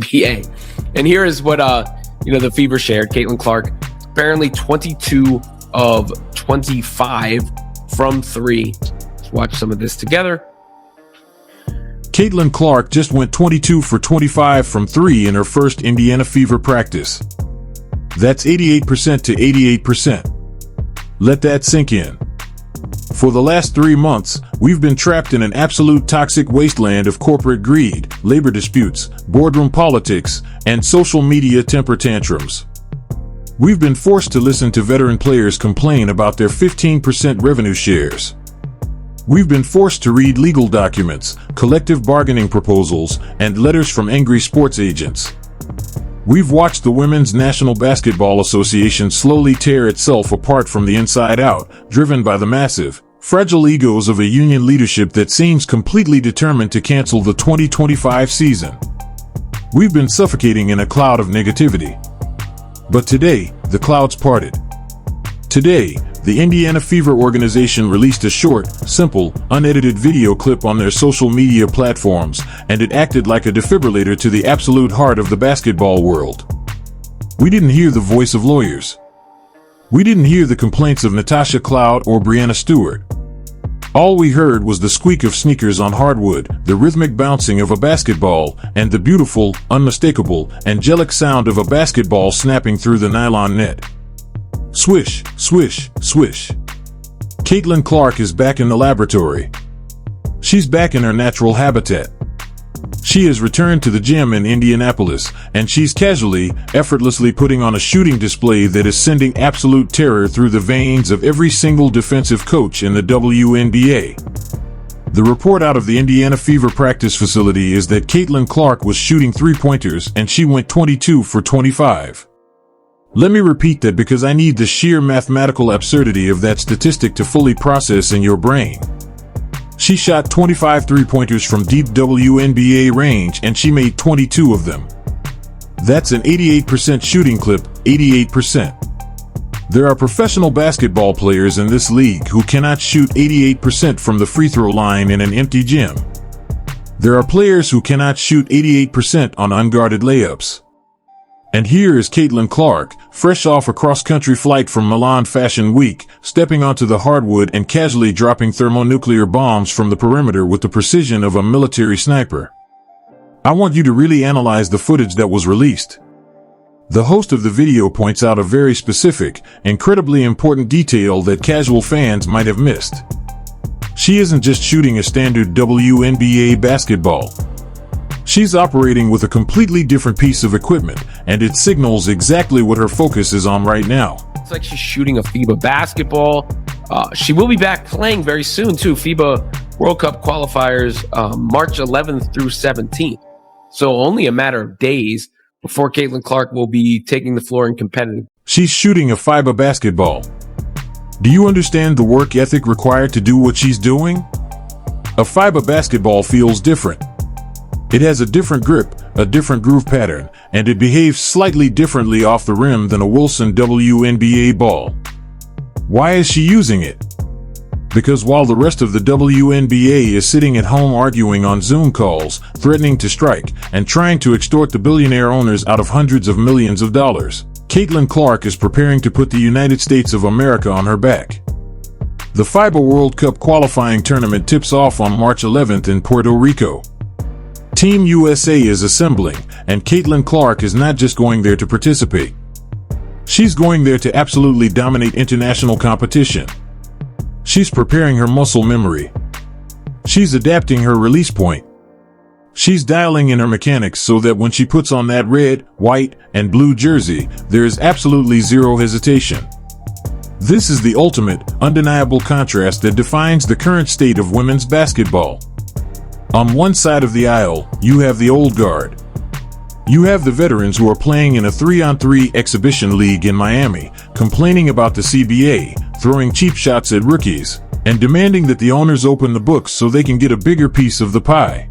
WNBA. And here is what the FIBA shared. Caitlin Clark, apparently 22 of 25 from three. Let's watch some of this together. Caitlin Clark just went 22 for 25 from three in her first Indiana Fever practice. That's 88% to 88%. Let that sink in. For the last 3 months, we've been trapped in an absolute toxic wasteland of corporate greed, labor disputes, boardroom politics, and social media temper tantrums. We've been forced to listen to veteran players complain about their 15% revenue shares. We've been forced to read legal documents, collective bargaining proposals, and letters from angry sports agents. We've watched the Women's National Basketball Association slowly tear itself apart from the inside out, driven by the massive, fragile egos of a union leadership that seems completely determined to cancel the 2025 season. We've been suffocating in a cloud of negativity. But today, the clouds parted. Today, the Indiana Fever organization released a short, simple, unedited video clip on their social media platforms, and it acted like a defibrillator to the absolute heart of the basketball world. We didn't hear the voice of lawyers. We didn't hear the complaints of Natasha Cloud or Breanna Stewart. All we heard was the squeak of sneakers on hardwood, the rhythmic bouncing of a basketball, and the beautiful, unmistakable, angelic sound of a basketball snapping through the nylon net. Swish, swish, swish. Caitlin Clark is back in the laboratory. She's back in her natural habitat. She has returned to the gym in Indianapolis, and she's casually, effortlessly putting on a shooting display that is sending absolute terror through the veins of every single defensive coach in the WNBA. The report out of the Indiana Fever practice facility is that Caitlin Clark was shooting three-pointers and she went 22 for 25. Let me repeat that because I need the sheer mathematical absurdity of that statistic to fully process in your brain. She shot 25 three-pointers from deep WNBA range and she made 22 of them. That's an 88% shooting clip, 88%. There are professional basketball players in this league who cannot shoot 88% from the free throw line in an empty gym. There are players who cannot shoot 88% on unguarded layups. And here is Caitlin Clark, fresh off a cross-country flight from Milan Fashion Week, stepping onto the hardwood and casually dropping thermonuclear bombs from the perimeter with the precision of a military sniper. I want you to really analyze the footage that was released. The host of the video points out a very specific, incredibly important detail that casual fans might have missed. She isn't just shooting a standard WNBA basketball. She's operating with a completely different piece of equipment, and it signals exactly what her focus is on right now. It's like she's shooting a FIBA basketball. She will be back playing very soon, too. FIBA World Cup qualifiers March 11th through 17th. So only a matter of days before Caitlin Clark will be taking the floor in competitive. She's shooting a FIBA basketball. Do you understand the work ethic required to do what she's doing? A FIBA basketball feels different. It has a different grip, a different groove pattern, and it behaves slightly differently off the rim than a Wilson WNBA ball. Why is she using it? Because while the rest of the WNBA is sitting at home arguing on Zoom calls, threatening to strike, and trying to extort the billionaire owners out of hundreds of millions of dollars, Caitlin Clark is preparing to put the United States of America on her back. The FIBA World Cup qualifying tournament tips off on March 11th in Puerto Rico. Team USA is assembling, and Caitlin Clark is not just going there to participate. She's going there to absolutely dominate international competition. She's preparing her muscle memory. She's adapting her release point. She's dialing in her mechanics so that when she puts on that red, white, and blue jersey, there is absolutely zero hesitation. This is the ultimate, undeniable contrast that defines the current state of women's basketball. On one side of the aisle, you have the old guard. You have the veterans who are playing in a 3-on-3 exhibition league in Miami, complaining about the CBA, throwing cheap shots at rookies, and demanding that the owners open the books so they can get a bigger piece of the pie.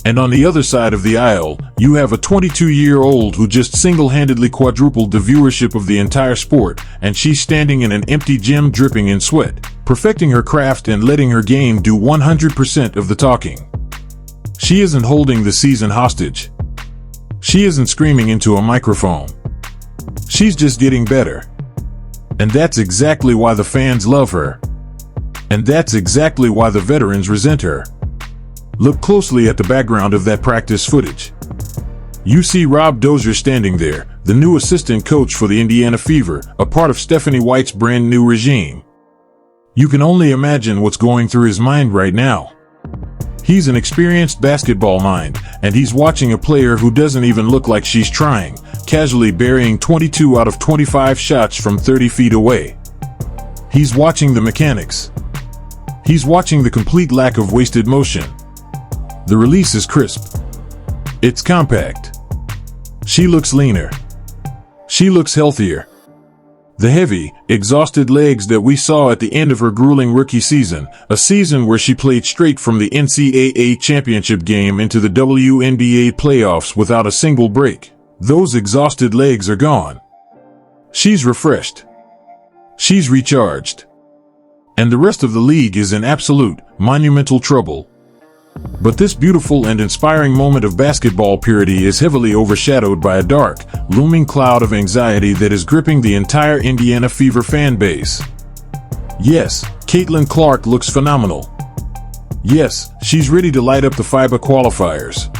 And on the other side of the aisle, you have a 22-year-old who just single-handedly quadrupled the viewership of the entire sport, and she's standing in an empty gym dripping in sweat, perfecting her craft and letting her game do 100% of the talking. She isn't holding the season hostage. She isn't screaming into a microphone. She's just getting better. And that's exactly why the fans love her. And that's exactly why the veterans resent her. Look closely at the background of that practice footage. You see Rob Dozier standing there, the new assistant coach for the Indiana Fever, a part of Stephanie White's brand new regime. You can only imagine what's going through his mind right now. He's an experienced basketball mind, and he's watching a player who doesn't even look like she's trying, casually burying 22 out of 25 shots from 30 feet away. He's watching the mechanics. He's watching the complete lack of wasted motion. The release is crisp. It's compact. She looks leaner. She looks healthier. The heavy, exhausted legs that we saw at the end of her grueling rookie season, a season where she played straight from the NCAA championship game into the WNBA playoffs without a single break. Those exhausted legs are gone. She's refreshed. She's recharged. And the rest of the league is in absolute, monumental trouble. But this beautiful and inspiring moment of basketball purity is heavily overshadowed by a dark, looming cloud of anxiety that is gripping the entire Indiana Fever fan base. Yes, Caitlin Clark looks phenomenal. Yes, she's ready to light up the FIBA qualifiers.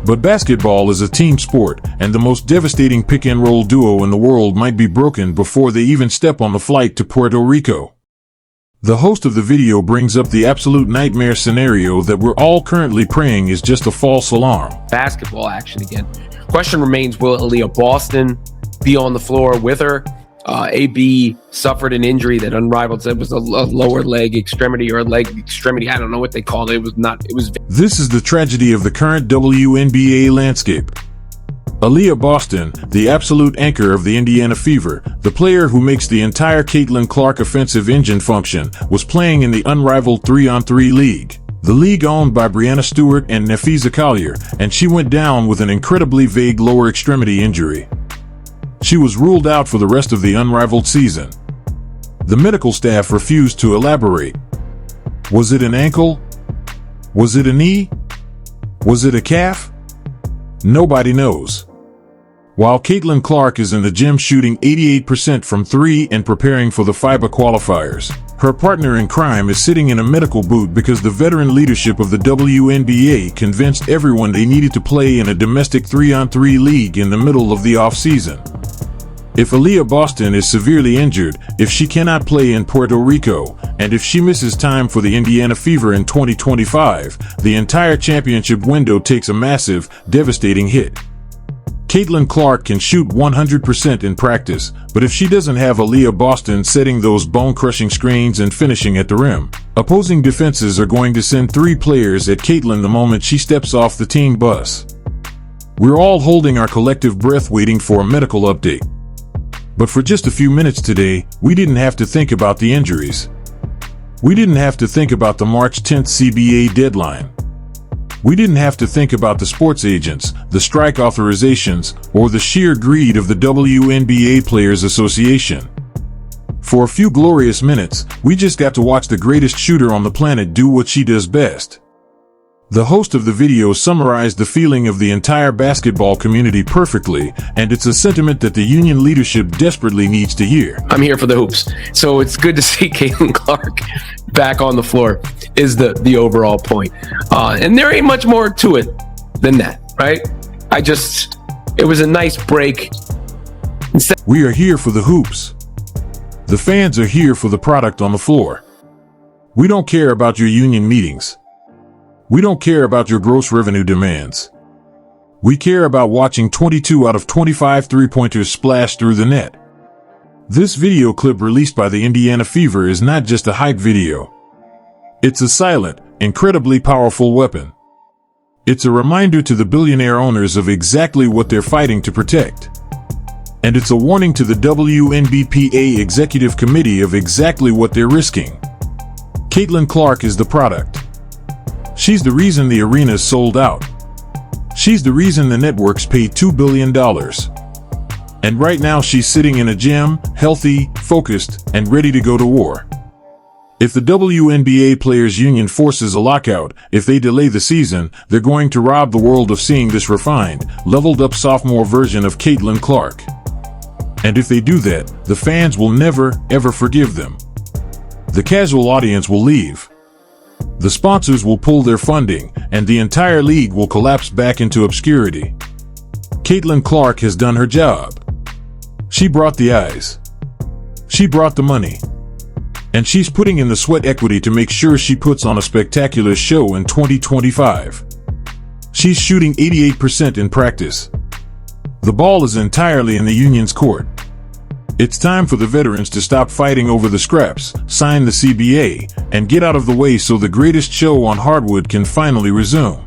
But basketball is a team sport, and the most devastating pick-and-roll duo in the world might be broken before they even step on the flight to Puerto Rico. The host of the video brings up the absolute nightmare scenario that we're all currently praying is just a false alarm. Basketball action again. Question remains, will Aliyah Boston be on the floor with her? AB suffered an injury that unrivaled. It was a lower leg extremity or a leg extremity. I don't know what they called it. This is the tragedy of the current WNBA landscape. Aliyah Boston, the absolute anchor of the Indiana Fever, the player who makes the entire Caitlin Clark offensive engine function, was playing in the unrivaled 3-on-3 league. The league owned by Breanna Stewart and Nafisa Collier, and she went down with an incredibly vague lower extremity injury. She was ruled out for the rest of the unrivaled season. The medical staff refused to elaborate. Was it an ankle? Was it a knee? Was it a calf? Nobody knows. While Caitlin Clark is in the gym shooting 88% from 3 and preparing for the FIBA qualifiers, her partner in crime is sitting in a medical boot because the veteran leadership of the WNBA convinced everyone they needed to play in a domestic 3-on-3 league in the middle of the off-season. If Aliyah Boston is severely injured, if she cannot play in Puerto Rico, and if she misses time for the Indiana Fever in 2025, the entire championship window takes a massive, devastating hit. Caitlin Clark can shoot 100% in practice, but if she doesn't have Aliyah Boston setting those bone-crushing screens and finishing at the rim, opposing defenses are going to send 3 players at Caitlin the moment she steps off the team bus. We're all holding our collective breath waiting for a medical update. But for just a few minutes today, we didn't have to think about the injuries. We didn't have to think about the March 10th CBA deadline. We didn't have to think about the sports agents, the strike authorizations, or the sheer greed of the WNBA Players Association. For a few glorious minutes, we just got to watch the greatest shooter on the planet do what she does best. The host of the video summarized the feeling of the entire basketball community perfectly, and it's a sentiment that the union leadership desperately needs to hear. I'm here for the hoops. So it's good to see Caitlin Clark back on the floor is the overall point. And there ain't much more to it than that, right? It was a nice break. We are here for the hoops. The fans are here for the product on the floor. We don't care about your union meetings. We don't care about your gross revenue demands. We care about watching 22 out of 25 three-pointers splash through the net. This video clip released by the Indiana Fever is not just a hype video. It's a silent, incredibly powerful weapon. It's a reminder to the billionaire owners of exactly what they're fighting to protect. And it's a warning to the WNBPA Executive Committee of exactly what they're risking. Caitlin Clark is the product. She's the reason the arena's sold out. She's the reason the networks paid $2 billion. And right now she's sitting in a gym, healthy, focused, and ready to go to war. If the WNBA Players Union forces a lockout, if they delay the season, they're going to rob the world of seeing this refined, leveled-up sophomore version of Caitlin Clark. And if they do that, the fans will never, ever forgive them. The casual audience will leave. The sponsors will pull their funding, and the entire league will collapse back into obscurity. Caitlin Clark has done her job. She brought the eyes. She brought the money. And she's putting in the sweat equity to make sure she puts on a spectacular show in 2025. She's shooting 88% in practice. The ball is entirely in the Union's court. It's time for the veterans to stop fighting over the scraps, sign the CBA, and get out of the way so the greatest show on hardwood can finally resume.